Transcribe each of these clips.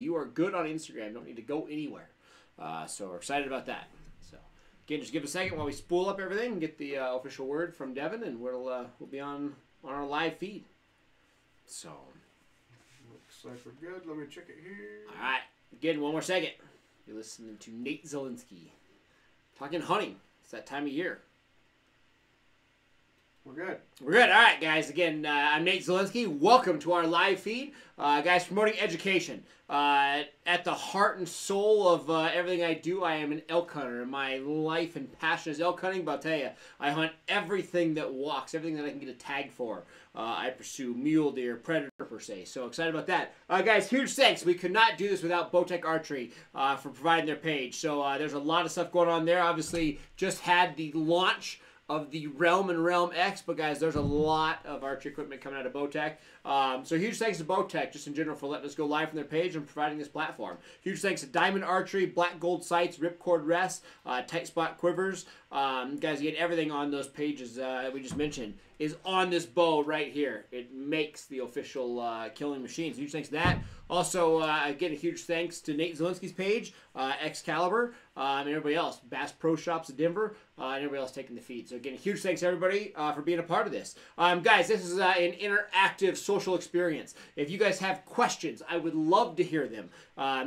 You are good on Instagram. You don't need to go anywhere. So we're excited about that. So again, just give a second while we spool up everything and get the official word from Devin, and we'll be on our live feed. So looks like we're good. Let me check it here. All right. Again, one more second. You're listening to Nate Zielinski talking hunting. It's that time of year. We're good. We're good. All right, guys. Again, I'm Nate Zielinski. Welcome to our live feed. Guys, promoting education. At the heart and soul of everything I do, I am an elk hunter. My life and passion is elk hunting, but I'll tell you, I hunt everything that walks, everything that I can get a tag for. I pursue mule deer, predator per se. So excited about that. Guys, huge thanks. We could not do this without Bowtech Archery for providing their page. So there's a lot of stuff going on there. Obviously, just had the launch of the Realm and Realm X, but guys, there's a lot of archery equipment coming out of Bowtech. So huge thanks to Bowtech, just in general, for letting us go live from their page and providing this platform. Huge thanks to Diamond Archery, Black Gold Sights, Ripcord Rests, Tight Spot Quivers. Guys, you get everything on those pages we just mentioned is on this bow right here. It makes the official killing machine. So huge thanks to that. Also, again, a huge thanks to Nate Zielinski's page, Excalibur, and everybody else, Bass Pro Shops of Denver, and everybody else taking the feed. So again, huge thanks to everybody for being a part of this. Guys, this is an interactive social experience. If you guys have questions, I would love to hear them.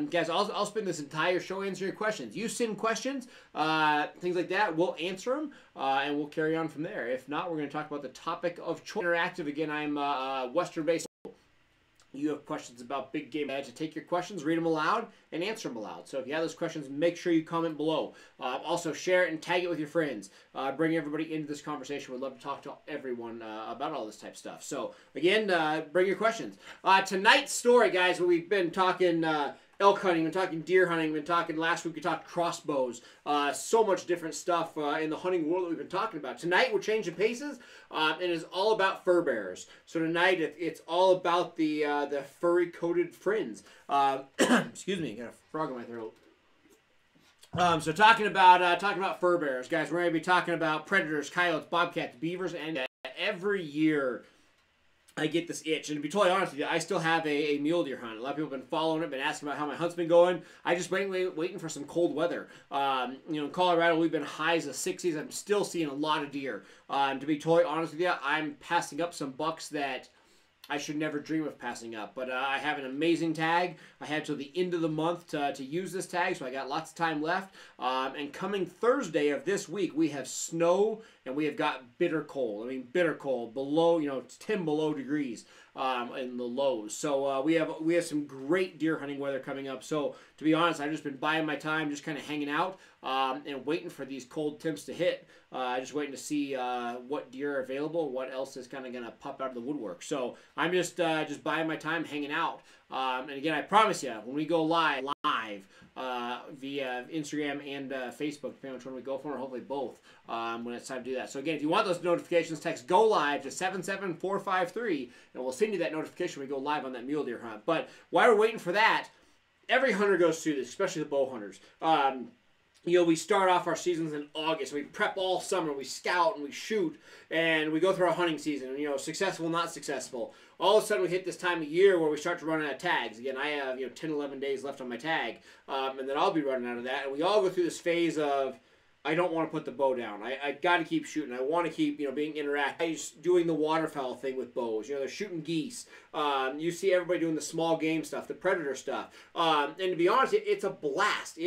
Guys, I'll spend this entire show answering your questions. You send questions, things like that, we'll answer them, and we'll carry on from there. If not, we're going to talk about the topic of choice. Interactive, again, I'm Western-based. You have questions about big game. To take your questions, read them aloud, and answer them aloud. So if you have those questions, make sure you comment below. Also, share it and tag it with your friends. Bring everybody into this conversation. We'd love to talk to everyone about all this type of stuff. So again, bring your questions. Tonight's story, guys, we've been talking elk hunting, we've been talking deer hunting, we've been talking last week, we talked crossbows, so much different stuff in the hunting world that we've been talking about. Tonight, we're changing paces, and it's all about fur bearers. So tonight, it's all about the furry-coated friends. Excuse me, got a frog in my throat. So talking about fur bearers, guys, we're going to be talking about predators, coyotes, bobcats, beavers, and every year I get this itch, and to be totally honest with you, I still have a mule deer hunt. A lot of people have been following it, been asking about how my hunt's been going. I just waiting for some cold weather. In Colorado, we've been highs of 60s. I'm still seeing a lot of deer. To be totally honest with you, I'm passing up some bucks that I should never dream of passing up. But I have an amazing tag. I have till the end of the month to use this tag, so I got lots of time left. And coming Thursday of this week, we have snow and we have got bitter cold. I mean, bitter cold, below, 10 below degrees in the lows. So we have some great deer hunting weather coming up. So to be honest, I've just been biding my time, just kind of hanging out and waiting for these cold temps to hit. Just waiting to see what deer are available, what else is kind of going to pop out of the woodwork. So I'm just biding my time, hanging out. And again, I promise you, when we go live via Instagram and Facebook, depending on which one we go for, or hopefully both, when it's time to do that. So again, if you want those notifications, text GO LIVE to 77453, and we'll send you that notification when we go live on that mule deer hunt. But while we're waiting for that, every hunter goes through this, especially the bow hunters. We start off our seasons in August. We prep all summer. We scout and we shoot, and we go through our hunting season. Successful, not successful. All of a sudden, we hit this time of year where we start to run out of tags. Again, I have 10, 11 days left on my tag, and then I'll be running out of that. And we all go through this phase of, I don't want to put the bow down. I got to keep shooting. I want to keep being interactive. Doing the waterfowl thing with bows. They're shooting geese. You see everybody doing the small game stuff, the predator stuff. And to be honest, it's a blast.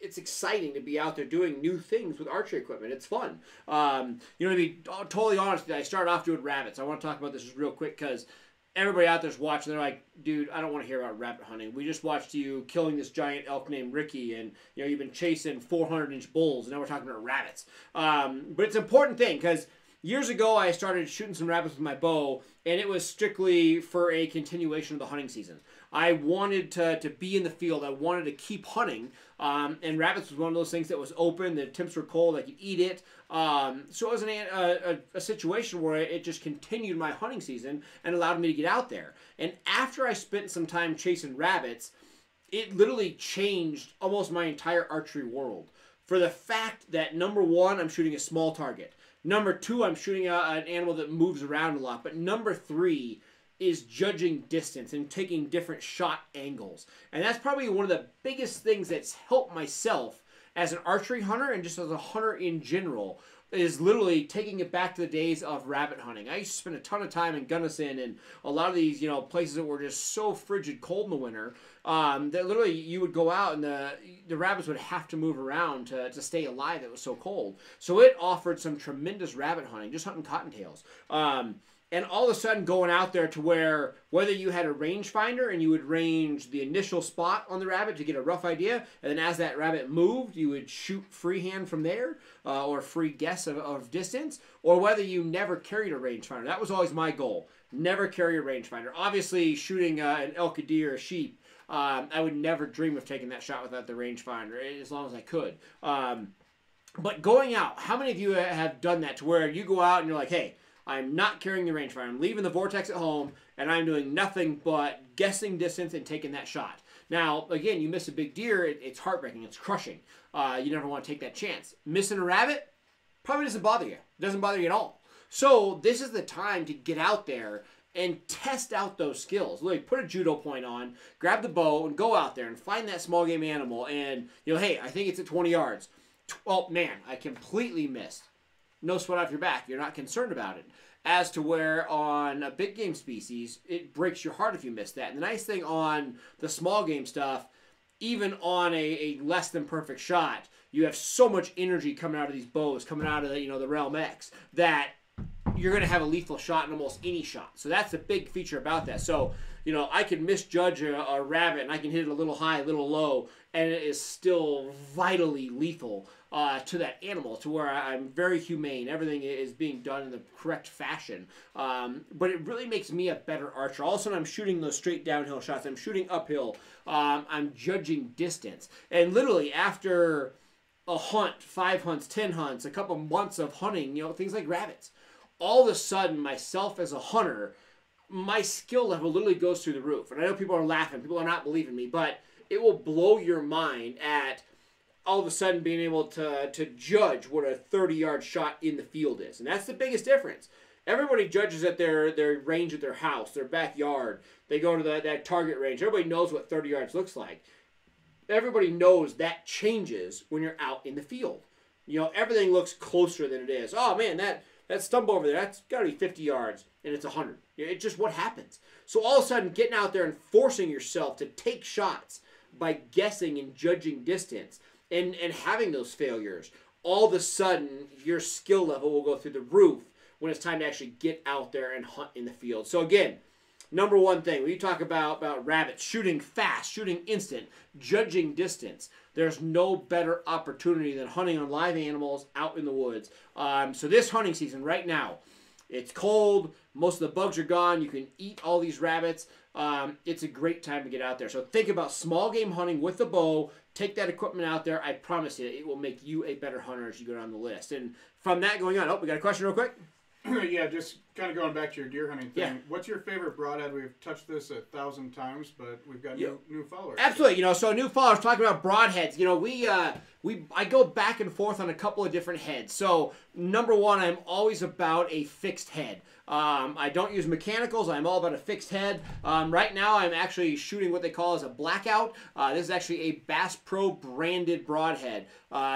It's exciting to be out there doing new things with archery equipment. It's fun. To be totally honest, I started off doing rabbits. I want to talk about this just real quick because everybody out there's watching. They're like, dude, I don't want to hear about rabbit hunting. We just watched you killing this giant elk named Ricky, and you've been chasing 400-inch bulls, and now we're talking about rabbits. But it's an important thing because years ago I started shooting some rabbits with my bow, and it was strictly for a continuation of the hunting season. I wanted to be in the field. I wanted to keep hunting. And rabbits was one of those things that was open. The temps were cold. I could eat it. So it was a situation where it just continued my hunting season and allowed me to get out there. And after I spent some time chasing rabbits, it literally changed almost my entire archery world. For the fact that, number one, I'm shooting a small target. Number two, I'm shooting an animal that moves around a lot. But number three, is judging distance and taking different shot angles. And that's probably one of the biggest things that's helped myself as an archery hunter and just as a hunter in general, is literally taking it back to the days of rabbit hunting. I used to spend a ton of time in Gunnison and a lot of these, places that were just so frigid cold in the winter, that literally you would go out and the rabbits would have to move around to stay alive. It was so cold. So it offered some tremendous rabbit hunting, just hunting cottontails. And all of a sudden going out there to where whether you had a rangefinder and you would range the initial spot on the rabbit to get a rough idea, and then as that rabbit moved, you would shoot freehand from there, or free guess of distance, or whether you never carried a rangefinder. That was always my goal. Never carry a rangefinder. Obviously, shooting an elk, a deer, a sheep, I would never dream of taking that shot without the rangefinder, as long as I could. But going out, how many of you have done that to where you go out and you're like, hey, I'm not carrying the rangefinder. I'm leaving the vortex at home, and I'm doing nothing but guessing distance and taking that shot. Now, again, you miss a big deer, it's heartbreaking. It's crushing. You never want to take that chance. Missing a rabbit probably doesn't bother you. It doesn't bother you at all. So this is the time to get out there and test out those skills. Literally put a judo point on, grab the bow, and go out there and find that small game animal. And, hey, I think it's at 20 yards. Oh, man, I completely missed. No sweat off your back. You're not concerned about it. As to where on a big game species, it breaks your heart if you miss that. And the nice thing on the small game stuff, even on a less than perfect shot, you have so much energy coming out of these bows, coming out of the Realm X, that you're going to have a lethal shot in almost any shot. So that's the big feature about that. So, I can misjudge a rabbit, and I can hit it a little high, a little low, and it is still vitally lethal to that animal, to where I'm very humane. Everything is being done in the correct fashion. But it really makes me a better archer. All of a sudden, I'm shooting those straight downhill shots. I'm shooting uphill. I'm judging distance. And literally, after a hunt, 5 hunts, 10 hunts, a couple months of hunting, things like rabbits, all of a sudden, myself as a hunter, my skill level literally goes through the roof. And I know people are laughing. People are not believing me. But it will blow your mind at all of a sudden being able to judge what a 30-yard shot in the field is. And that's the biggest difference. Everybody judges at their range at their house, their backyard. They go to that target range. Everybody knows what 30 yards looks like. Everybody knows that changes when you're out in the field. Everything looks closer than it is. Oh, man, that stump over there, that's got to be 50 yards, and it's 100. It's just what happens. So all of a sudden, getting out there and forcing yourself to take shots by guessing and judging distance and having those failures, all of a sudden, your skill level will go through the roof when it's time to actually get out there and hunt in the field. So again, number one thing, when you talk about rabbits, shooting fast, shooting instant, judging distance, there's no better opportunity than hunting on live animals out in the woods. So this hunting season right now, it's cold, most of the bugs are gone, you can eat all these rabbits. It's a great time to get out there. So think about small game hunting with the bow, take that equipment out there. I promise you, it will make you a better hunter as you go down the list. And from that going on, we got a question real quick? Yeah, just kind of going back to your deer hunting thing. Yeah. What's your favorite broadhead? We've touched this 1,000 times, but we've got new followers. Absolutely. So new followers, talking about broadheads. I go back and forth on a couple of different heads. So number one, I'm always about a fixed head. I don't use mechanicals. I'm all about a fixed head. Right now, I'm actually shooting what they call as a blackout. This is actually a Bass Pro branded broadhead.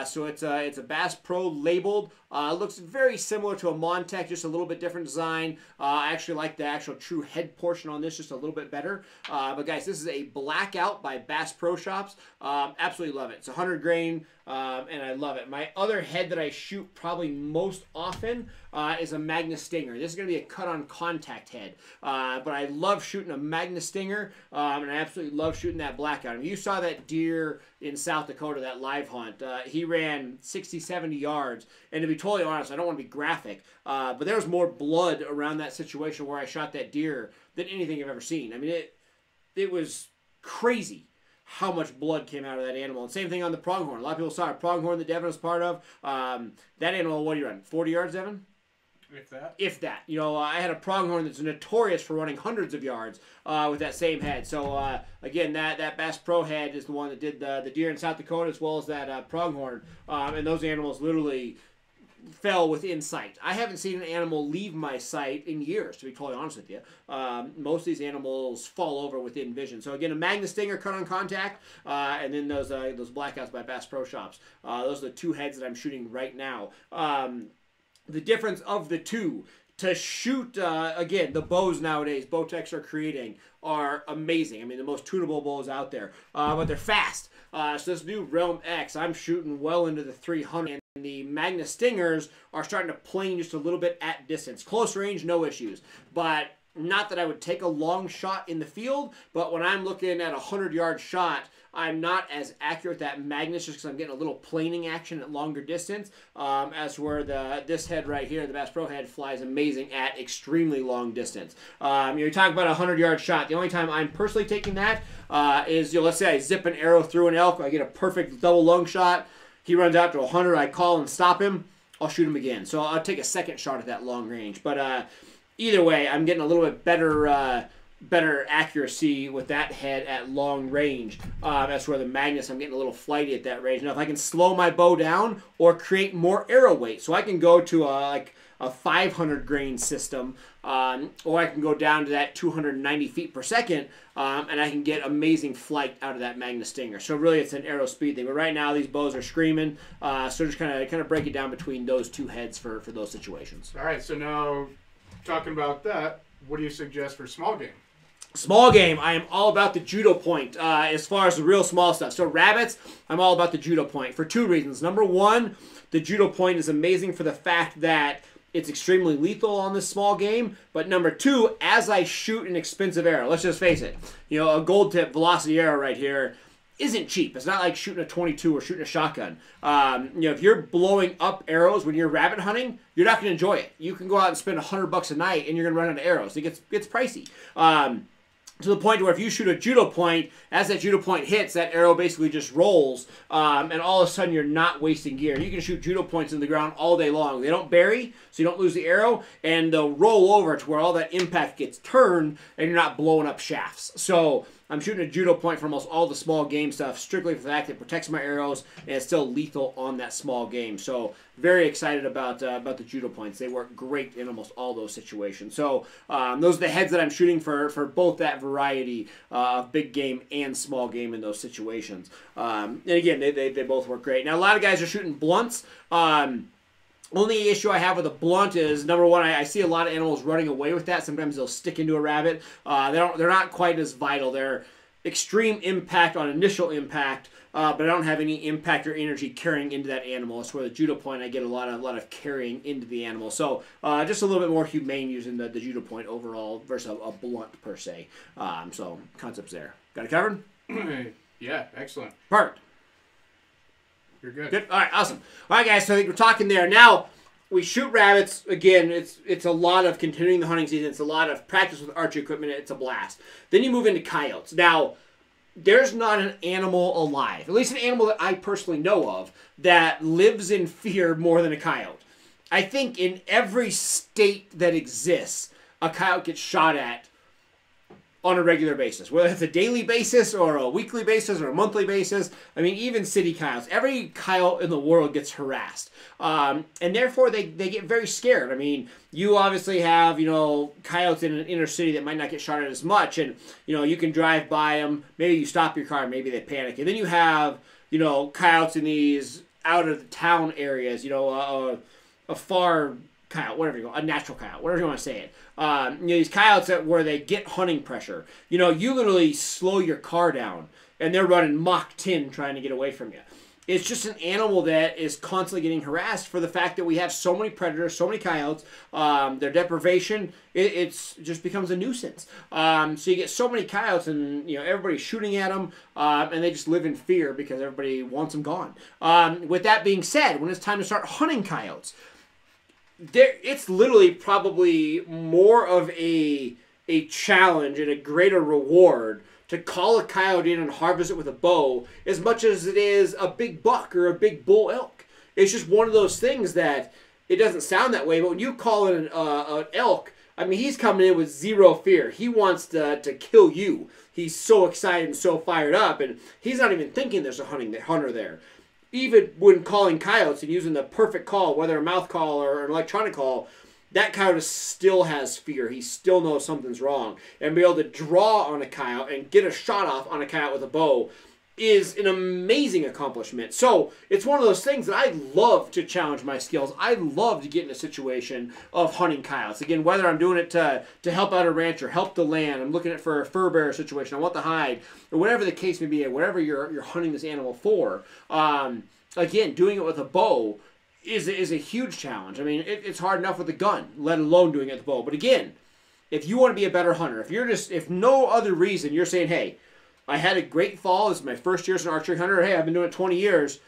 So it's a Bass Pro labeled. It looks very similar to a Montec, just a little bit different design. I actually like the actual true head portion on this just a little bit better. But guys, this is a blackout by Bass Pro Shops. Absolutely love it. It's 100 grain. And I love it. My other head that I shoot probably most often is a Magna Stinger. This is going to be a cut-on contact head. But I love shooting a Magna Stinger, and I absolutely love shooting that blackout. If you saw that deer in South Dakota, that live hunt, he ran 60, 70 yards. And to be totally honest, I don't want to be graphic, but there was more blood around that situation where I shot that deer than anything I've ever seen. I mean, it was crazy how much blood came out of that animal. And same thing on the pronghorn. A lot of people saw a pronghorn that Devin was part of. That animal, what do you run? 40 yards, Devin? If that. If that. I had a pronghorn that's notorious for running hundreds of yards with that same head. So, again, that Bass Pro head is the one that did the deer in South Dakota as well as that pronghorn. And those animals literally fell within sight. I haven't seen an animal leave my sight in years, to be totally honest with you. Most of these animals fall over within vision. So again, a Magna Stinger cut on contact, and then those Blackouts by Bass Pro Shops. Those are the two heads that I'm shooting right now. The difference of the two, to shoot, again, the bows nowadays, Bowtechs are creating, are amazing. I mean, the most tunable bows out there. But they're fast. So this new Realm X, I'm shooting well into the 300. And the Magna Stingers are starting to plane just a little bit at distance. Close range, no issues. But not that I would take a long shot in the field, but when I'm looking at a 100-yard shot, I'm not as accurate with that Magnus just because I'm getting a little planing action at longer distance, as where this head right here, the Bass Pro head, flies amazing at extremely long distance. You talk about a 100-yard shot. The only time I'm personally taking that is, let's say I zip an arrow through an elk, I get a perfect double lung shot, he runs out to 100, I call and stop him, I'll shoot him again. So I'll take a second shot at that long range. But either way, I'm getting a little bit better accuracy with that head at long range. That's where the Magnus, I'm getting a little flighty at that range. Now, if I can slow my bow down or create more arrow weight, so I can go to like a 500 grain system, or I can go down to that 290 feet per second, and I can get amazing flight out of that Magna Stinger. So really, it's an arrow speed thing. But right now, these bows are screaming, so just kind of break it down between those two heads for those situations. All right, so now talking about that, what do you suggest for small game? Small game, I am all about the judo point as far as the real small stuff. So rabbits, I'm all about the judo point for two reasons. Number one, the judo point is amazing for the fact that it's extremely lethal on this small game. But number two, as I shoot an expensive arrow, let's just face it, a gold tip velocity arrow right here isn't cheap. It's not like shooting a 22 or shooting a shotgun. If you're blowing up arrows when you're rabbit hunting, you're not going to enjoy it. You can go out and spend $100 a night and you're going to run out of arrows. It gets pricey. To the point where if you shoot a judo point, as that judo point hits, that arrow basically just rolls, and all of a sudden you're not wasting gear. You can shoot judo points in the ground all day long. They don't bury, so you don't lose the arrow, and they'll roll over to where all that impact gets turned, and you're not blowing up shafts. So I'm shooting a judo point for almost all the small game stuff, strictly for the fact that it protects my arrows, and it's still lethal on that small game. So very excited about the judo points. They work great in almost all those situations. So those are the heads that I'm shooting for both that variety of big game and small game in those situations. And again, they both work great. Now, a lot of guys are shooting blunts. Only issue I have with a blunt is, number one, I see a lot of animals running away with that. Sometimes they'll stick into a rabbit. They're not quite as vital. They're extreme impact on initial impact, but I don't have any impact or energy carrying into that animal. That's where the judo point, I get a lot of carrying into the animal. So just a little bit more humane using the judo point overall versus a blunt per se. So concepts there. Got it covered? Yeah, excellent. Perfect. You're good. Good. All right, awesome. All right, guys. So I think we're talking there now. We shoot rabbits. Again, it's a lot of continuing the hunting season. It's a lot of practice with archery equipment. It's a blast. Then you move into coyotes. Now, there's not an animal alive, at least an animal that I personally know of, that lives in fear more than a coyote. I think in every state that exists, a coyote gets shot at on a regular basis, whether it's a daily basis or a weekly basis or a monthly basis. I mean, even city coyotes, every coyote in the world gets harassed. And therefore they get very scared. I mean, you obviously have, coyotes in an inner city that might not get shot at as much. And, you can drive by them. Maybe you stop your car, maybe they panic. And then you have, coyotes in these out of the town areas, a far coyote, whatever you want, a natural coyote, whatever you want to say it. These coyotes where they get hunting pressure. You literally slow your car down and they're running Mach 10 trying to get away from you. It's just an animal that is constantly getting harassed for the fact that we have so many predators, so many coyotes. Their deprivation, it's just becomes a nuisance. So you get so many coyotes and, everybody's shooting at them and they just live in fear because everybody wants them gone. With that being said, when it's time to start hunting coyotes, it's literally probably more of a challenge and a greater reward to call a coyote in and harvest it with a bow as much as it is a big buck or a big bull elk. It's just one of those things that it doesn't sound that way, but when you call it an elk, I mean, he's coming in with zero fear. He wants to kill you. He's so excited and so fired up, and he's not even thinking there's a hunter there. even when calling coyotes and using the perfect call, whether a mouth call or an electronic call, that coyote still has fear. He still knows something's wrong. And be able to draw on a coyote and get a shot off on a coyote with a bow is an amazing accomplishment. So it's one of those things that I love to challenge my skills. I love to get in a situation of hunting coyotes. Again, whether I'm doing it to help out a rancher, help the land, I'm looking at for a fur bearer situation, I want the hide, or whatever the case may be, whatever you're hunting this animal for. Again, doing it with a bow is a huge challenge. I mean, it's hard enough with a gun, let alone doing it with a bow. But again, if you want to be a better hunter, if no other reason, you're saying, hey, I had a great fall. This is my first year as an archery hunter. Hey, I've been doing it 20 years.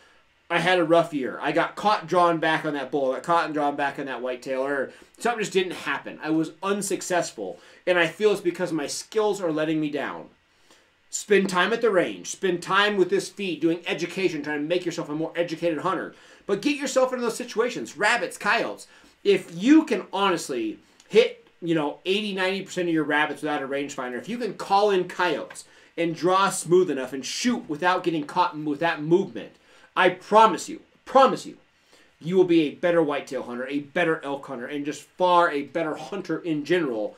I had a rough year. I got caught drawn back on that bull. I got caught and drawn back on that whitetail. Or something just didn't happen. I was unsuccessful. And I feel it's because my skills are letting me down. Spend time at the range. Spend time with this feed doing education, trying to make yourself a more educated hunter. But get yourself into those situations. Rabbits, coyotes. If you can honestly hit, 80-90% of your rabbits without a rangefinder, if you can call in coyotes and draw smooth enough and shoot without getting caught with that movement, I promise you, you will be a better whitetail hunter, a better elk hunter, and just far a better hunter in general,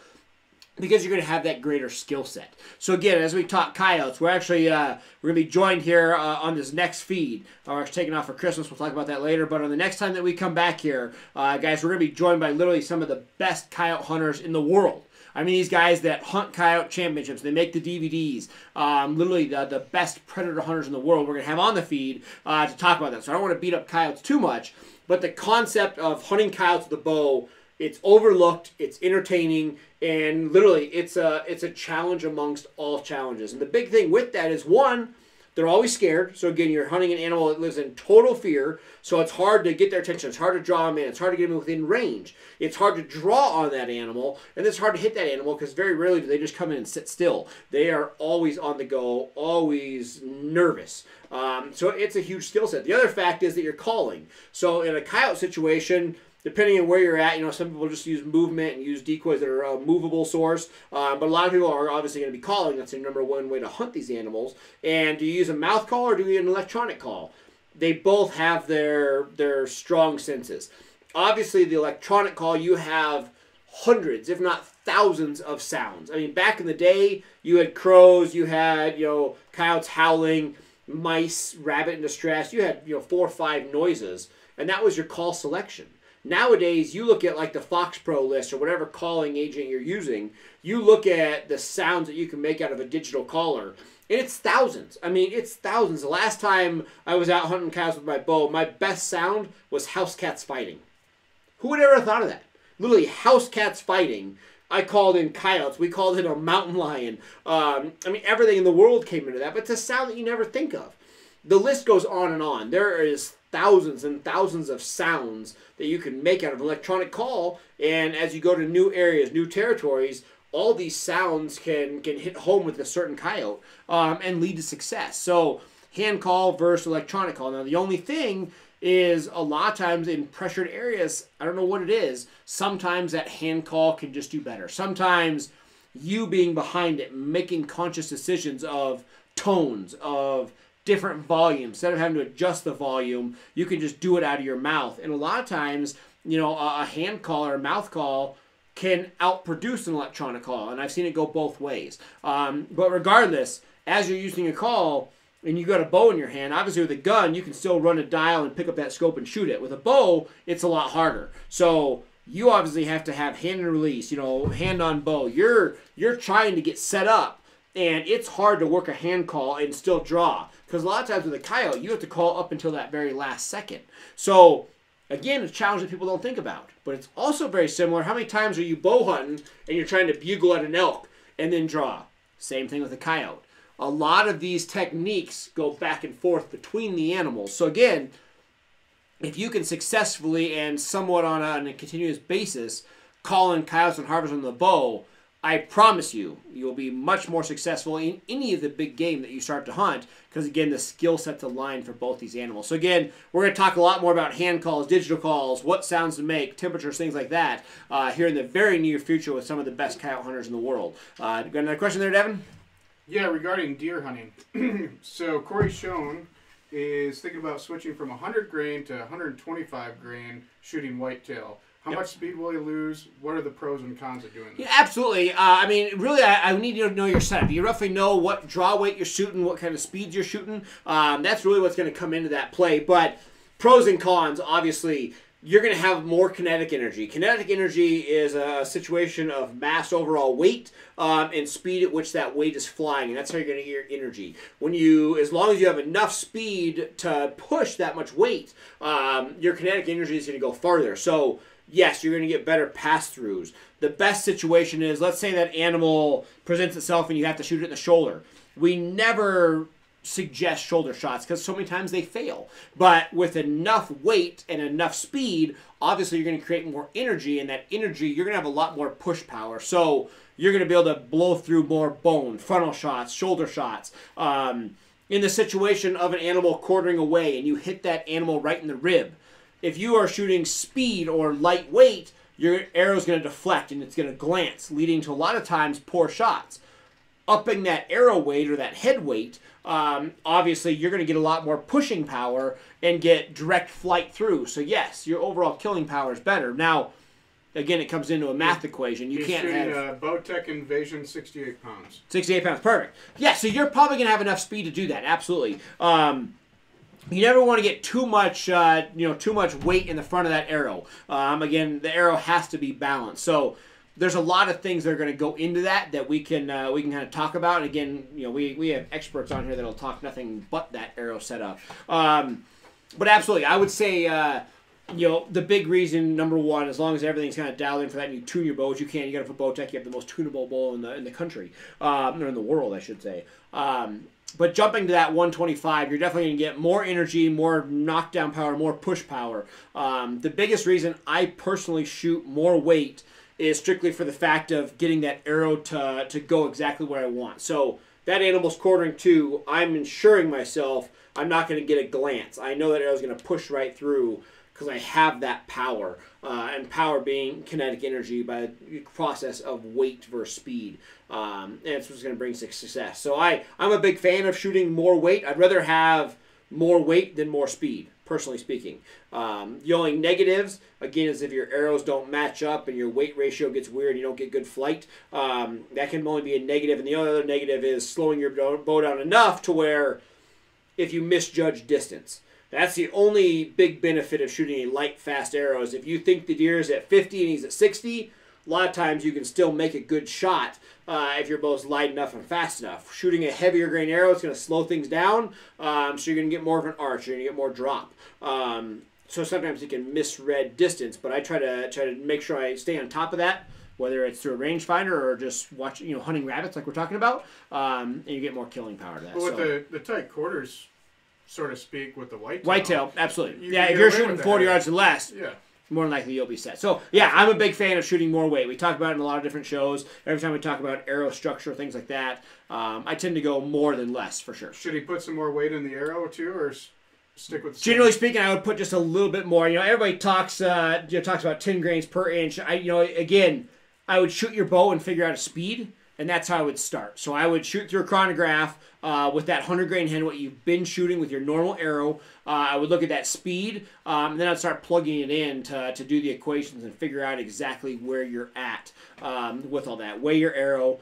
because you're going to have that greater skill set. So again, as we talk coyotes, we're actually we're going to be joined here on this next feed. We're actually taking off for Christmas. We'll talk about that later. But on the next time that we come back here, guys, we're going to be joined by literally some of the best coyote hunters in the world. I mean, these guys that hunt coyote championships, they make the DVDs, literally the best predator hunters in the world we're going to have on the feed to talk about that. So I don't want to beat up coyotes too much, but the concept of hunting coyotes with a bow, it's overlooked, it's entertaining, and literally it's a challenge amongst all challenges. And the big thing with that is, one, they're always scared. So again, you're hunting an animal that lives in total fear. So it's hard to get their attention. It's hard to draw them in. It's hard to get them within range. It's hard to draw on that animal. And it's hard to hit that animal because very rarely do they just come in and sit still. They are always on the go, always nervous. So it's a huge skill set. The other fact is that you're calling. So in a coyote situation, depending on where you're at, some people just use movement and use decoys that are a movable source. But a lot of people are obviously going to be calling. That's their number one way to hunt these animals. And do you use a mouth call or do you use an electronic call? They both have their strong senses. Obviously, the electronic call, you have hundreds, if not thousands of sounds. I mean, back in the day, you had crows, you had, coyotes howling, mice, rabbit in distress. You had, 4 or 5 noises, and that was your call selection. Nowadays, you look at like the Fox Pro list or whatever calling agent you're using, you look at the sounds that you can make out of a digital caller, and it's thousands. I mean, it's thousands. The last time I was out hunting cows with my bow, my best sound was house cats fighting. Who would ever have thought of that? Literally, house cats fighting. I called in coyotes. We called in a mountain lion. I mean, everything in the world came into that, but it's a sound that you never think of. The list goes on and on. There is thousands and thousands of sounds that you can make out of an electronic call, and as you go to new areas, new territories, all these sounds can hit home with a certain coyote and lead to success. So hand call versus electronic call. Now the only thing is, a lot of times in pressured areas, I don't know what it is, sometimes that hand call can just do better. Sometimes you being behind it, making conscious decisions of tones, of different volumes. Instead of having to adjust the volume, you can just do it out of your mouth. And a lot of times, a hand call or a mouth call can outproduce an electronic call. And I've seen it go both ways. But regardless, as you're using a call and you got a bow in your hand, obviously with a gun, you can still run a dial and pick up that scope and shoot it. With a bow, it's a lot harder. So you obviously have to have hand and release, hand on bow. You're trying to get set up, and it's hard to work a hand call and still draw. Because a lot of times with a coyote, you have to call up until that very last second. So, again, it's a challenge that people don't think about. But it's also very similar. How many times are you bow hunting and you're trying to bugle at an elk and then draw? Same thing with a coyote. A lot of these techniques go back and forth between the animals. So, again, if you can successfully and somewhat on a continuous basis call in coyotes and harvest on the bow, I promise you, you'll be much more successful in any of the big game that you start to hunt, because, again, the skill set's aligned for both these animals. So, again, we're going to talk a lot more about hand calls, digital calls, what sounds to make, temperatures, things like that, here in the very near future with some of the best coyote hunters in the world. Got another question there, Devin? Yeah, regarding deer hunting. So, Corey Schoen is thinking about switching from 100 grain to 125 grain shooting whitetail. How much speed will you lose? What are the pros and cons of doing this? Yeah, absolutely. I mean, really, I need to know your setup. You roughly know what draw weight you're shooting, what kind of speeds you're shooting. That's really what's going to come into that play. But pros and cons, obviously, you're going to have more kinetic energy. Kinetic energy is a situation of mass overall weight and speed at which that weight is flying, and that's how you're going to get your energy. As long as you have enough speed to push that much weight, your kinetic energy is going to go farther. So yes, you're going to get better pass-throughs. The best situation is, let's say that animal presents itself and you have to shoot it in the shoulder. We never suggest shoulder shots because so many times they fail. But with enough weight and enough speed, obviously you're going to create more energy, and that energy, you're going to have a lot more push power. So you're going to be able to blow through more bone, frontal shots, shoulder shots. In the situation of an animal quartering away and you hit that animal right in the rib, if you are shooting speed or lightweight, your arrow is going to deflect and it's going to glance, leading to a lot of times poor shots. Upping that arrow weight or that head weight, obviously you're going to get a lot more pushing power and get direct flight through. So yes, your overall killing power is better. Now, again, it comes into a math equation. You can't have Bowtech Invasion 68 pounds. 68 pounds, perfect. Yeah, so you're probably going to have enough speed to do that. Absolutely. You never want to get too much, too much weight in the front of that arrow. Again, the arrow has to be balanced. So there's a lot of things that are going to go into that we can kind of talk about. And again, we have experts on here that'll talk nothing but that arrow setup. But absolutely, I would say, the big reason, number one, as long as everything's kind of dialed in for that and you tune your bows, you got to put Bowtech. You have the most tunable bow in the country, or in the world, I should say. But jumping to that 125, you're definitely going to get more energy, more knockdown power, more push power. The biggest reason I personally shoot more weight is strictly for the fact of getting that arrow to go exactly where I want. So that animal's quartering to, I'm ensuring myself I'm not going to get a glance. I know that arrow's going to push right through because I have that power. And power being kinetic energy by the process of weight versus speed. And that's what's going to bring success. So I'm a big fan of shooting more weight. I'd rather have more weight than more speed, personally speaking. The only negatives, again, is if your arrows don't match up and your weight ratio gets weird and you don't get good flight. That can only be a negative. And the other negative is slowing your bow down enough to where if you misjudge distance. That's the only big benefit of shooting a light, fast arrow is if you think the deer is at 50 and he's at 60, a lot of times you can still make a good shot if your bow's light enough and fast enough. Shooting a heavier grain arrow is going to slow things down, so you're going to get more of an arch, you're going to get more drop. So sometimes you can misread distance, but I try to make sure I stay on top of that, whether it's through a rangefinder or just hunting rabbits like we're talking about, and you get more killing power to that. But with the tight quarters, so to speak, with the whitetail. Whitetail, absolutely. If you're shooting 40 yards or less, more than likely you'll be set. So, I'm a big fan of shooting more weight. We talk about it in a lot of different shows. Every time we talk about arrow structure, things like that, I tend to go more than less, for sure. Should he put some more weight in the arrow, too, or stick with the Generally speaking, I would put just a little bit more. Everybody talks about 10 grains per inch. Again, I would shoot your bow and figure out a speed, and that's how I would start. So I would shoot through a chronograph with that 100 grain head, what you've been shooting with your normal arrow. I would look at that speed, and then I'd start plugging it in to do the equations and figure out exactly where you're at with all that. Weigh your arrow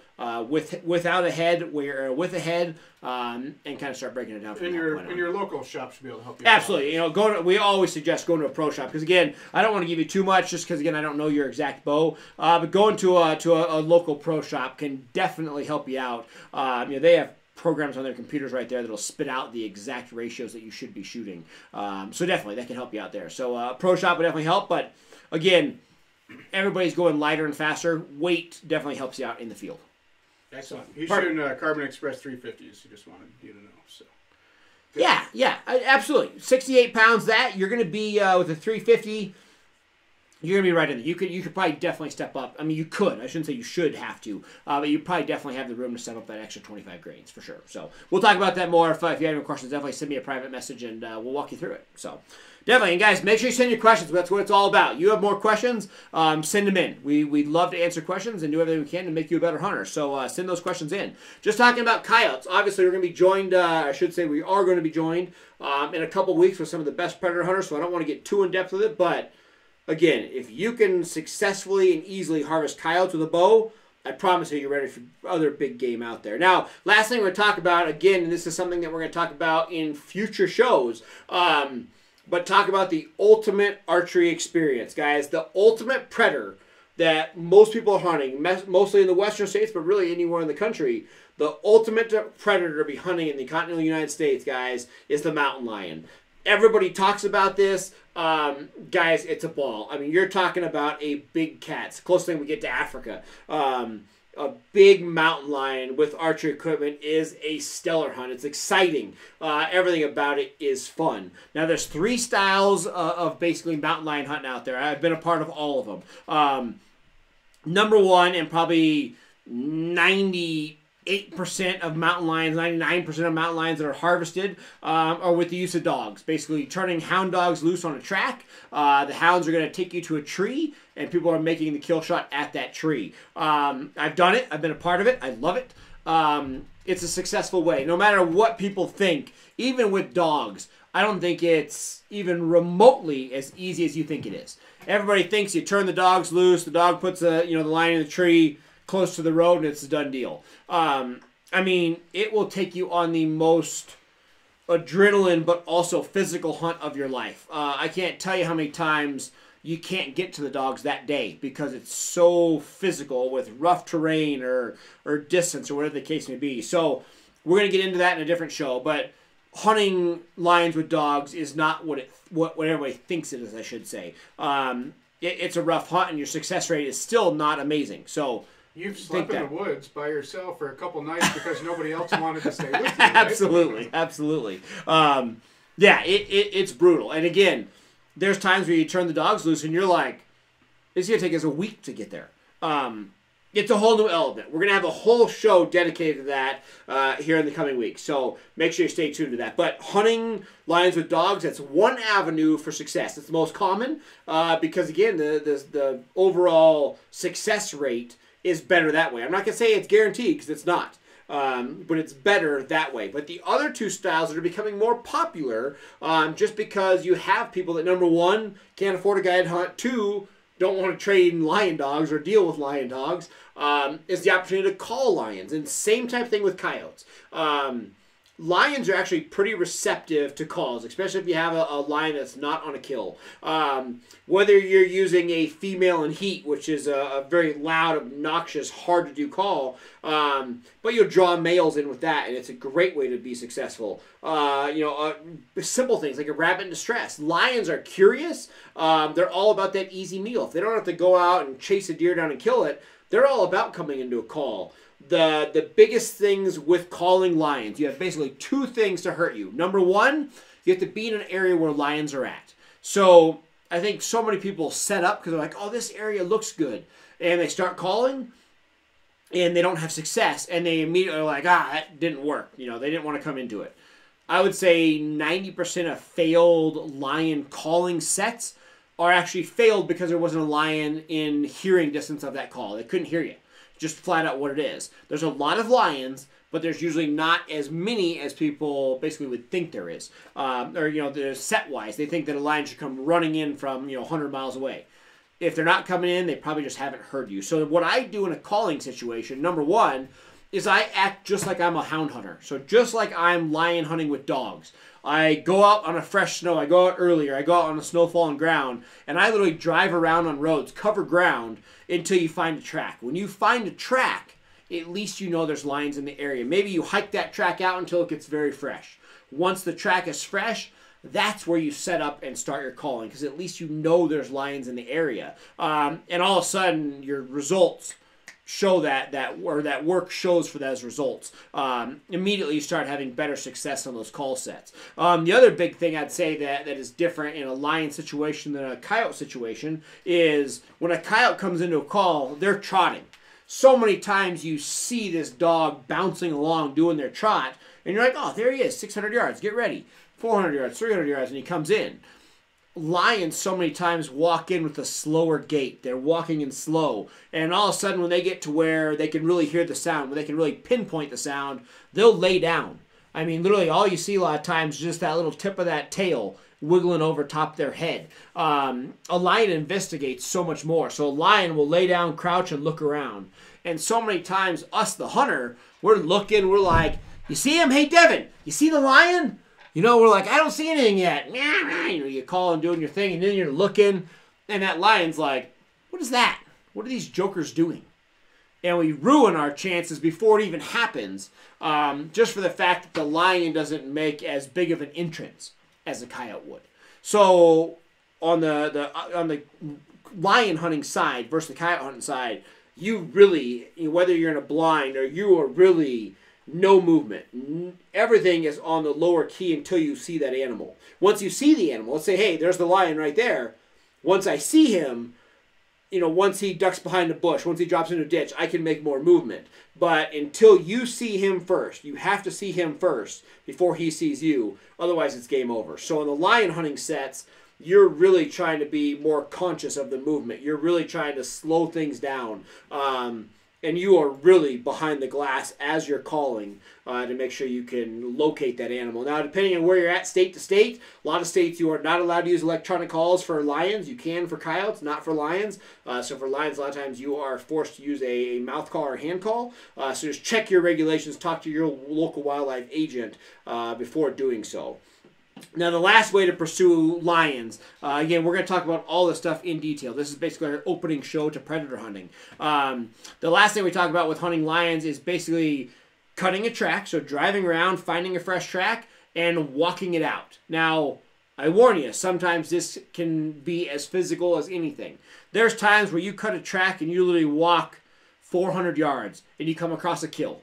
without a head, weigh your arrow with a head, and kind of start breaking it down. And your local shop should be able to help you. Absolutely. We always suggest going to a pro shop because again, I don't want to give you too much just because again I don't know your exact bow. But going to a local pro shop can definitely help you out. They have programs on their computers right there that'll spit out the exact ratios that you should be shooting. So definitely that can help you out there. So pro shop would definitely help, but again, everybody's going lighter and faster. Weight definitely helps you out in the field. Excellent. He's shooting Carbon Express 350s. He just wanted you to know. So. Yeah, absolutely. 68 pounds. You're going to be with a 350. You're going to be right in there. You could probably definitely step up. I mean, you could. I shouldn't say you should have to. But you probably definitely have the room to step up that extra 25 grains for sure. So we'll talk about that more. If you have any questions, definitely send me a private message and we'll walk you through it. So Definitely. And guys, make sure you send your questions. That's what it's all about. You have more questions, send them in. We'd love to answer questions and do everything we can to make you a better hunter. So send those questions in. Just talking about coyotes. Obviously, we're going to be joined, I should say we are going to be joined in a couple weeks with some of the best predator hunters. So I don't want to get too in-depth with it. But, again, if you can successfully and easily harvest coyotes with a bow, I promise you, you're ready for other big game out there. Now, last thing we're going to talk about, again, and this is something that we're going to talk about in future shows, but talk about the ultimate archery experience, guys. The ultimate predator that most people are hunting, mostly in the western states, but really anywhere in the country. The ultimate predator to be hunting in the continental United States, guys, is the mountain lion. Everybody talks about this. Guys, it's a ball. I mean, you're talking about a big cat. It's the closest thing we get to Africa. A big mountain lion with archery equipment is a stellar hunt. It's exciting. Everything about it is fun. Now, there's 3 styles of basically mountain lion hunting out there. I've been a part of all of them. Number 1, and probably 98% of mountain lions, 99% of mountain lions that are harvested are with the use of dogs. Basically, turning hound dogs loose on a track. The hounds are going to take you to a tree, and people are making the kill shot at that tree. I've done it. I've been a part of it. I love it. It's a successful way. No matter what people think, even with dogs, I don't think it's even remotely as easy as you think it is. Everybody thinks you turn the dogs loose, the dog puts the lion in the tree close to the road, and it's a done deal. I mean, it will take you on the most adrenaline but also physical hunt of your life. I can't tell you how many times you can't get to the dogs that day because it's so physical with rough terrain or distance or whatever the case may be. So we're going to get into that in a different show, but hunting lions with dogs is not what everybody thinks it is, I should say. It's a rough hunt, and your success rate is still not amazing. So you've slept in the woods by yourself for a couple nights because nobody else wanted to stay with you, right? Absolutely, absolutely. Yeah, it's brutal. And again, there's times where you turn the dogs loose and you're like, it's going to take us a week to get there. It's a whole new element. We're going to have a whole show dedicated to that here in the coming weeks. So make sure you stay tuned to that. But hunting lions with dogs, that's one avenue for success. It's the most common because, again, the overall success rate is better that way. I'm not going to say it's guaranteed because it's not. But it's better that way. But the other 2 styles that are becoming more popular just because you have people that, number 1, can't afford a guided hunt, 2, don't want to trade in lion dogs or deal with lion dogs, is the opportunity to call lions. And same type of thing with coyotes. Lions are actually pretty receptive to calls, especially if you have a lion that's not on a kill. Whether you're using a female in heat, which is a very loud, obnoxious, hard-to-do call, but you'll draw males in with that, and it's a great way to be successful. Simple things like a rabbit in distress. Lions are curious. They're all about that easy meal. If they don't have to go out and chase a deer down and kill it, they're all about coming into a call. The biggest things with calling lions, you have basically 2 things to hurt you. Number 1, you have to be in an area where lions are at. So I think so many people set up because they're like, oh, this area looks good. And they start calling, and they don't have success. And they immediately are like, that didn't work. They didn't want to come into it. I would say 90% of failed lion calling sets are actually failed because there wasn't a lion in hearing distance of that call. They couldn't hear you. Just flat out what it is. There's a lot of lions, but there's usually not as many as people basically would think there is. They're set-wise. They think that a lion should come running in from, 100 miles away. If they're not coming in, they probably just haven't heard you. So what I do in a calling situation, number 1, is I act just like I'm a hound hunter. So just like I'm lion hunting with dogs. I go out on a fresh snow. I go out earlier. I go out on a snow-fallen ground, and I literally drive around on roads, cover ground, until you find a track. When you find a track, at least you know there's lions in the area. Maybe you hike that track out until it gets very fresh. Once the track is fresh, that's where you set up and start your calling, because at least you know there's lions in the area. And all of a sudden, your results show that work shows for those results. Immediately you start having better success on those call sets. The other big thing I'd say that is different in a lion situation than a coyote situation is when a coyote comes into a call, they're trotting. So many times you see this dog bouncing along doing their trot, and you're like, oh, there he is, 600 yards, get ready. 400 yards, 300 yards, and he comes in. lions so many times walk in with a slower gait. They're walking in slow. And all of a sudden when they get to where they can really hear the sound, when they can really pinpoint the sound, they'll lay down. I mean, literally all you see a lot of times is just that little tip of that tail wiggling over top their head. A lion investigates so much more. So a lion will lay down, crouch, and look around. And so many times, us, the hunter, we're looking, we're like, you see him? Hey, Devin, you see the lion? You know, we're like, I don't see anything yet. You know, you call and doing your thing, and then you're looking, and that lion's like, what is that? What are these jokers doing? And we ruin our chances before it even happens, just for the fact that the lion doesn't make as big of an entrance as a coyote would. So on the lion hunting side versus the coyote hunting side, you really, whether you're in a blind or you are really no movement. Everything is on the lower key until you see that animal. Once you see the animal, let's say, hey, there's the lion right there. Once I see him, you know, once he ducks behind a bush, once he drops into a ditch, I can make more movement. But until you see him first, you have to see him first before he sees you. Otherwise, it's game over. So in the lion hunting sets, you're really trying to be more conscious of the movement. You're really trying to slow things down. And you are really behind the glass as you're calling to make sure you can locate that animal. Now, depending on where you're at, state to state, a lot of states you are not allowed to use electronic calls for lions. You can for coyotes, not for lions. So for lions, a lot of times you are forced to use a mouth call or hand call. So just check your regulations, talk to your local wildlife agent before doing so. Now, the last way to pursue lions, again, we're going to talk about all this stuff in detail. This is basically our opening show to predator hunting. The last thing we talk about with hunting lions is basically cutting a track, so driving around, finding a fresh track, and walking it out. Now, I warn you, sometimes this can be as physical as anything. There's times where you cut a track and you literally walk 400 yards and you come across a kill.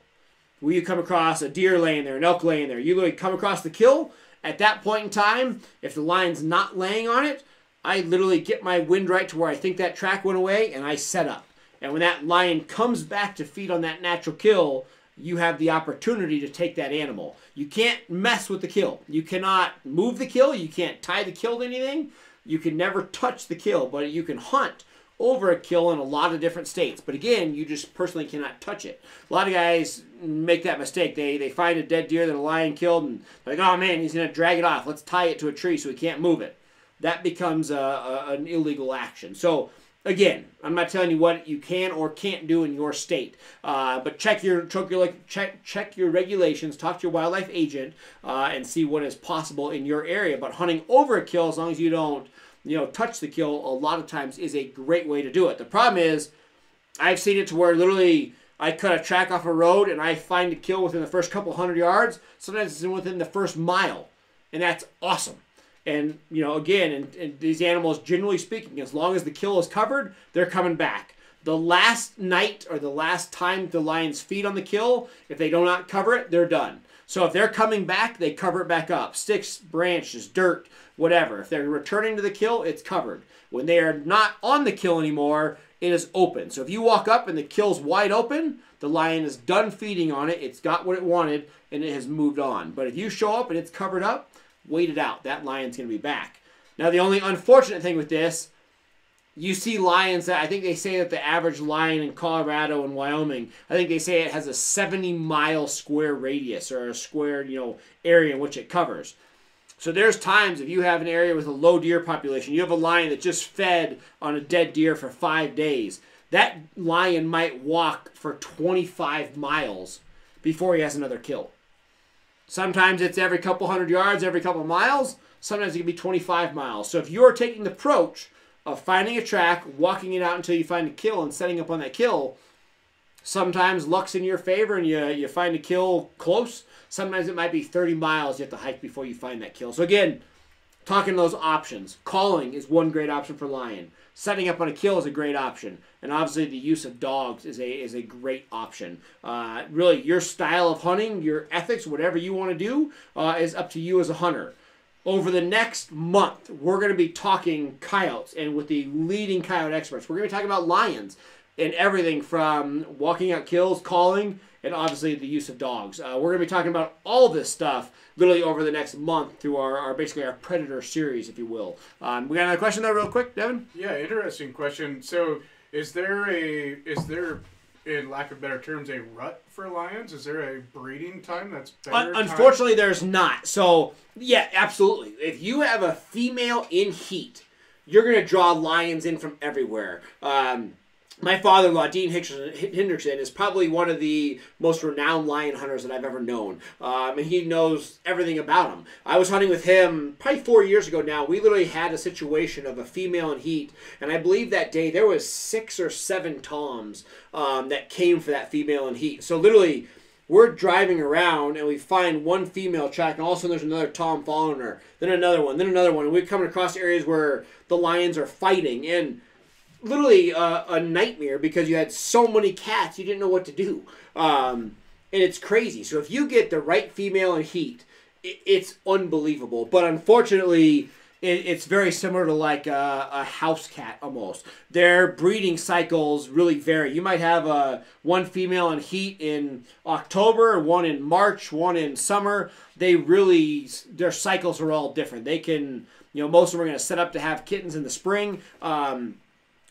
Where you come across a deer laying there, an elk laying there. You literally come across the kill. At that point in time, if the lion's not laying on it, I literally get my wind right to where I think that track went away, and I set up. And when that lion comes back to feed on that natural kill, you have the opportunity to take that animal. You can't mess with the kill. You cannot move the kill. You can't tie the kill to anything. You can never touch the kill, but you can hunt over a kill in a lot of different states. But again, you just personally cannot touch it. A lot of guys make that mistake. They find a dead deer that a lion killed and they're like, oh man, he's going to drag it off. Let's tie it to a tree so he can't move it. That becomes an illegal action. So again, I'm not telling you what you can or can't do in your state. But check your regulations, talk to your wildlife agent, and see what is possible in your area. But hunting over a kill, as long as you don't touch the kill, a lot of times is a great way to do it. The problem is, I've seen it to where literally I cut a track off a road and I find a kill within the first couple hundred yards. Sometimes it's within the first mile, and that's awesome. And again, and these animals, generally speaking, as long as the kill is covered, they're coming back. The last night or the last time the lions feed on the kill, if they do not cover it, they're done. So if they're coming back, they cover it back up. Sticks, branches, dirt, whatever. If they're returning to the kill, it's covered. When they are not on the kill anymore, it is open. So if you walk up and the kill's wide open, the lion is done feeding on it. It's got what it wanted, and it has moved on. But if you show up and it's covered up, wait it out. That lion's going to be back. Now, the only unfortunate thing with this, you see lions that I think they say that the average lion in Colorado and Wyoming, I think they say it has a 70-mile square radius or a square, area in which it covers. So there's times if you have an area with a low deer population, you have a lion that just fed on a dead deer for 5 days, that lion might walk for 25 miles before he has another kill. Sometimes it's every couple hundred yards, every couple miles. Sometimes it can be 25 miles. So if you're taking the approach of finding a track, walking it out until you find a kill and setting up on that kill, sometimes luck's in your favor and you find a kill close. Sometimes it might be 30 miles you have to hike before you find that kill. So again, talking those options. Calling is one great option for lion. Setting up on a kill is a great option. And obviously the use of dogs is a great option. Really, your style of hunting, your ethics, whatever you want to do, is up to you as a hunter. Over the next month, we're going to be talking coyotes, and with the leading coyote experts. We're going to be talking about lions and everything from walking out kills, calling, and obviously the use of dogs. We're going to be talking about all this stuff literally over the next month through basically our Predator series, if you will. We got another question there real quick, Devin? Yeah, interesting question. So is there, in lack of better terms, a rut for lions? Is there a breeding time that's better? Unfortunately, there's not. So, yeah, absolutely. If you have a female in heat, you're going to draw lions in from everywhere. My father-in-law, Dean Hendrickson, is probably one of the most renowned lion hunters that I've ever known. And he knows everything about them. I was hunting with him probably 4 years ago now. We literally had a situation of a female in heat. And I believe that day there was 6 or 7 toms that came for that female in heat. So literally, we're driving around and we find one female track, and all of a sudden there's another tom following her. Then another one, and we're coming across areas where the lions are fighting. And literally a nightmare because you had so many cats you didn't know what to do, and it's crazy. So if you get the right female in heat, it's unbelievable. But unfortunately, it's very similar to like a house cat almost. Their breeding cycles really vary. You might have one female in heat in October, one in March, one in summer. Their cycles are all different. They can, most of them are going to set up to have kittens in the spring.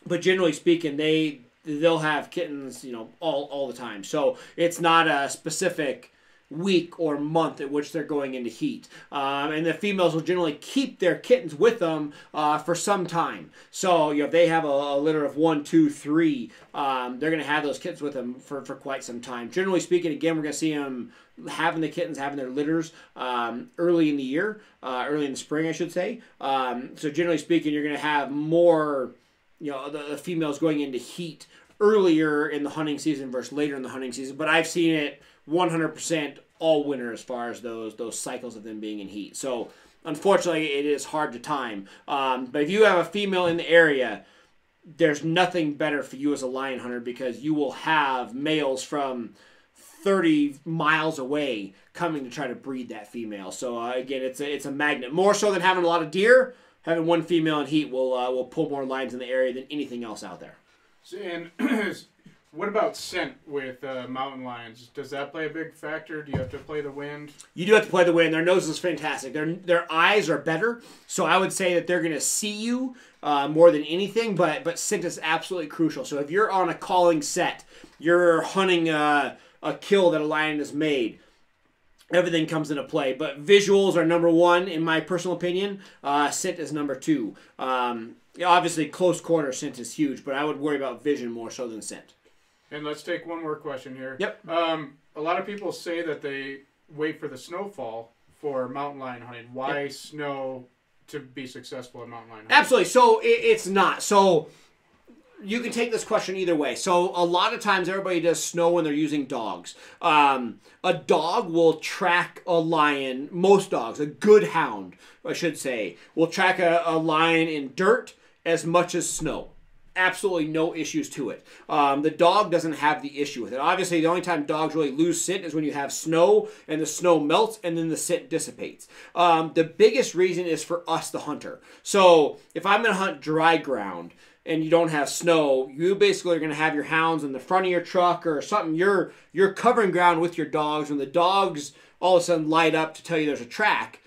But generally speaking, they'll have kittens, all the time. So it's not a specific week or month at which they're going into heat. And the females will generally keep their kittens with them for some time. So if they have a litter of 1, 2, 3, they're going to have those kittens with them for quite some time. Generally speaking, again, we're going to see them having the kittens, having their litters early in the year, early in the spring, I should say. So generally speaking, you're going to have more, the females going into heat earlier in the hunting season versus later in the hunting season. But I've seen it 100% all winter as far as those cycles of them being in heat. So unfortunately, it is hard to time. But if you have a female in the area, there's nothing better for you as a lion hunter because you will have males from 30 miles away coming to try to breed that female. So again, it's a magnet. More so than having a lot of deer, having one female in heat will pull more lions in the area than anything else out there. And what about scent with mountain lions? Does that play a big factor? Do you have to play the wind? You do have to play the wind. Their nose is fantastic. Their eyes are better, so I would say that they're going to see you more than anything, but scent is absolutely crucial. So if you're on a calling set, you're hunting a kill that a lion has made, everything comes into play. But visuals are number one, in my personal opinion. Scent is number two. Obviously, close quarter scent is huge, but I would worry about vision more so than scent. And let's take one more question here. Yep. A lot of people say that they wait for the snowfall for mountain lion hunting. Why snow to be successful in mountain lion hunting? Absolutely. So it's not. So you can take this question either way. So a lot of times everybody does snow when they're using dogs. A dog will track a lion, most dogs, a good hound, I should say, will track a lion in dirt as much as snow. Absolutely no issues to it. The dog doesn't have the issue with it. Obviously, the only time dogs really lose scent is when you have snow and the snow melts and then the scent dissipates. The biggest reason is for us, the hunter. So if I'm going to hunt dry ground and you don't have snow, you basically are going to have your hounds in the front of your truck or something. You're covering ground with your dogs. When the dogs all of a sudden light up to tell you there's a track,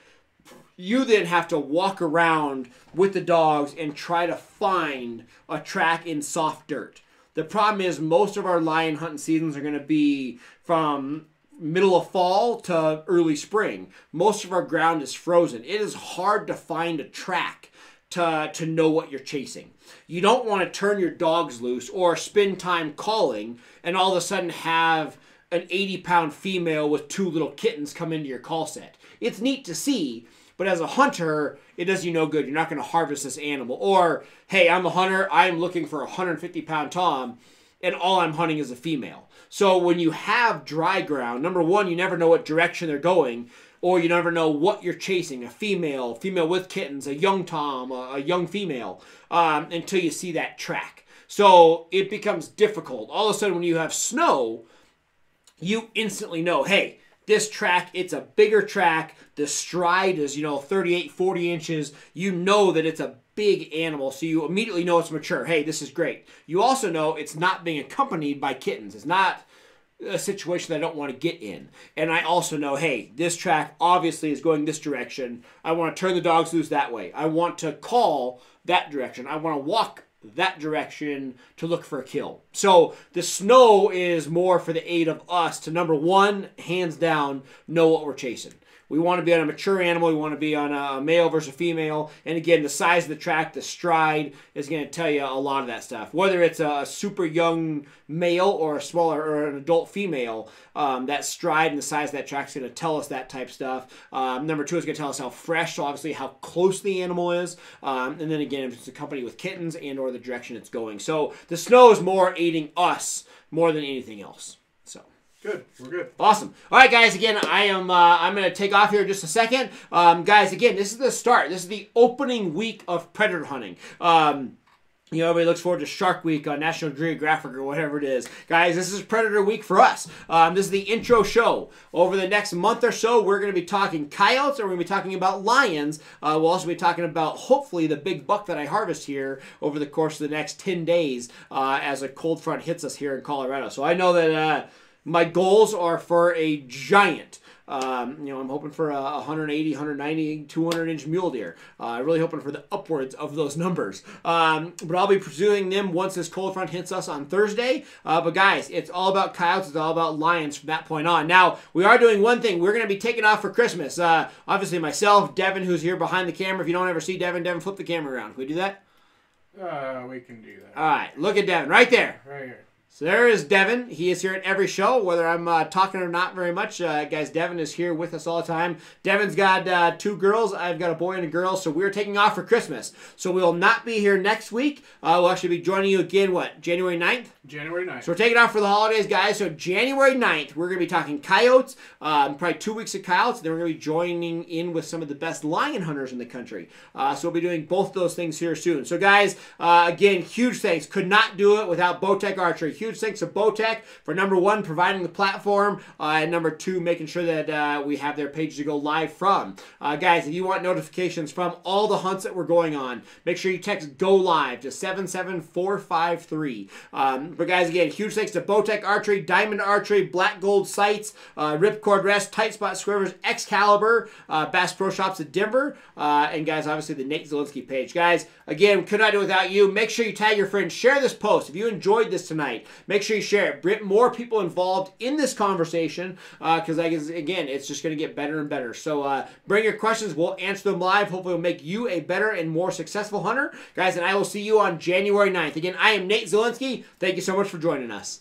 you then have to walk around with the dogs and try to find a track in soft dirt. The problem is most of our lion hunting seasons are going to be from middle of fall to early spring. Most of our ground is frozen. It is hard to find a track to know what you're chasing. You don't want to turn your dogs loose or spend time calling and all of a sudden have an 80-pound female with 2 little kittens come into your call set. It's neat to see, but as a hunter, it does you no good. You're not going to harvest this animal. Or, hey, I'm a hunter. I'm looking for a 150-pound tom, and all I'm hunting is a female. So when you have dry ground, number one, you never know what direction they're going, or you never know what you're chasing, a female with kittens, a young tom, a young female, until you see that track. So it becomes difficult. All of a sudden, when you have snow, you instantly know, hey, this track, it's a bigger track. The stride is, 38, 40 inches. You know that it's a big animal, so you immediately know it's mature. Hey, this is great. You also know it's not being accompanied by kittens. It's not a situation that I don't want to get in. And I also know, hey, this track obviously is going this direction. I want to turn the dogs loose that way. I want to call that direction. I want to walk that direction to look for a kill. So the snow is more for the aid of us to, number one, hands down, know what we're chasing. We want to be on a mature animal. We want to be on a male versus a female. And again, the size of the track, the stride is going to tell you a lot of that stuff. Whether it's a super young male or a smaller or an adult female, that stride and the size of that track is going to tell us that type stuff. Number two is going to tell us how fresh, so obviously how close the animal is. And then again, if it's accompanied with kittens and or the direction it's going. So the snow is more aiding us more than anything else. So. Good. We're good. Awesome. All right, guys. Again, I'm going to take off here in just a second. Guys, again, this is the start. This is the opening week of predator hunting. You know, everybody looks forward to Shark Week on National Geographic or whatever it is. Guys, this is Predator Week for us. This is the intro show. Over the next month or so, we're going to be talking coyotes, or we're going to be talking about lions. We'll also be talking about, hopefully, the big buck that I harvest here over the course of the next 10 days as a cold front hits us here in Colorado. So I know that my goals are for a giant. You know, I'm hoping for a 180, 190, 200-inch mule deer. Really hoping for the upwards of those numbers. But I'll be pursuing them once this cold front hits us on Thursday. But guys, it's all about coyotes. It's all about lions from that point on. Now, we are doing one thing. We're going to be taking off for Christmas. Obviously, myself, Devin, who's here behind the camera. If you don't ever see Devin, flip the camera around. Can we do that? We can do that. All right. Look at Devin right there. Right here. So there is Devin. He is here at every show, whether I'm talking or not very much. Guys, Devin is here with us all the time. Devin's got 2 girls. I've got a boy and a girl, so we're taking off for Christmas. So we will not be here next week. We'll actually be joining you again, what, January 9th? January 9th. So we're taking off for the holidays, guys. So January 9th, we're going to be talking coyotes, probably 2 weeks of coyotes. Then we're going to be joining in with some of the best lion hunters in the country. So we'll be doing both those things here soon. So guys, again, huge thanks. Could not do it without Bowtech Archery. Huge thanks to Bowtech for, number one, providing the platform, and number two, making sure that we have their page to go live from. Guys, if you want notifications from all the hunts that we're going on, make sure you text GO LIVE to 77453. But guys, again, huge thanks to Bowtech Archery, Diamond Archery, Black Gold Sights, Ripcord Rest, Tight Spot Squirrels, Excalibur, Bass Pro Shops at Denver, and guys, obviously the Nate Zielinski page. Guys, again, could not do it without you. Make sure you tag your friends. Share this post. If you enjoyed this tonight, make sure you share it. Bring more people involved in this conversation because, again, it's just going to get better and better. So bring your questions. We'll answer them live. Hopefully we'll make you a better and more successful hunter. Guys, and I will see you on January 9th. Again, I am Nate Zielinski. Thank you so much for joining us.